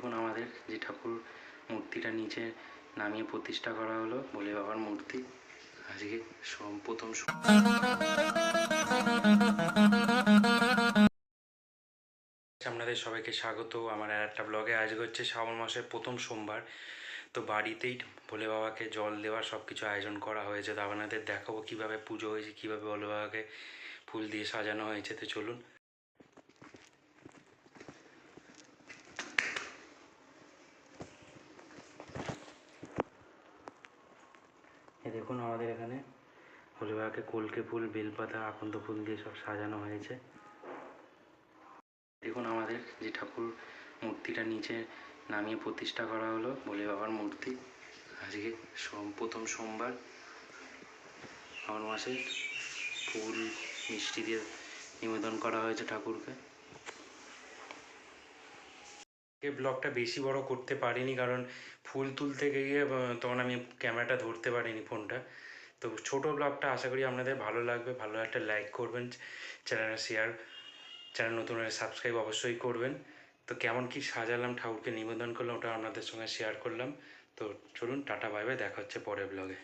দেখুন আমাদের যে ঠাকুর মূর্তিটা নিচে নামিয়ে প্রতিষ্ঠা করা হলো ভোলে বাবার মূর্তি। আজকে প্রথম আপনাদের সবাইকে স্বাগত আমার আর একটা ব্লগে। আজকে হচ্ছে শ্রাবণ মাসের প্রথম সোমবার, তো বাড়িতেই ভোলে বাবাকে জল দেওয়ার সব কিছু আয়োজন করা হয়েছে। তো আপনাদের দেখাবো কীভাবে পুজো হয়েছে, কীভাবে ভোলে বাবাকে ফুল দিয়ে সাজানো হয়েছে। তো চলুন। দেখুন আমাদের এখানে ভোলে বাবাকে কলকে ফুল, বেলপাতা, আকন্দ ফুল দিয়ে সব সাজানো হয়েছে। দেখুন আমাদের যে ঠাকুর মূর্তিটা নিচে নামিয়ে প্রতিষ্ঠা করা হলো ভোলে বাবার মূর্তি। আজকে প্রথম সোমবার, শ্রাবণ মাসে ফুল মিষ্টি দিয়ে নিবেদন করা হয়েছে ঠাকুরকে। এই ব্লগটা বেশি বড় করতে পারিনি কারণ ফুল তুলতে গিয়ে তখন আমি ক্যামেরাটা ধরতে পারিনি ফোনটা। তো ছোট ব্লগটা আশা করি আপনাদের ভালো লাগবে। ভালো একটা লাইক করবেন, চ্যানেল নতুন হলে সাবস্ক্রাইব অবশ্যই করবেন। তো কেমন কি সাজালাম, ঠাকুরকে নিবেদন করলাম, ওটা আপনাদের সঙ্গে শেয়ার করলাম। তো চলুন, টাটা বাই বাই, দেখা হচ্ছে পরের ব্লগে।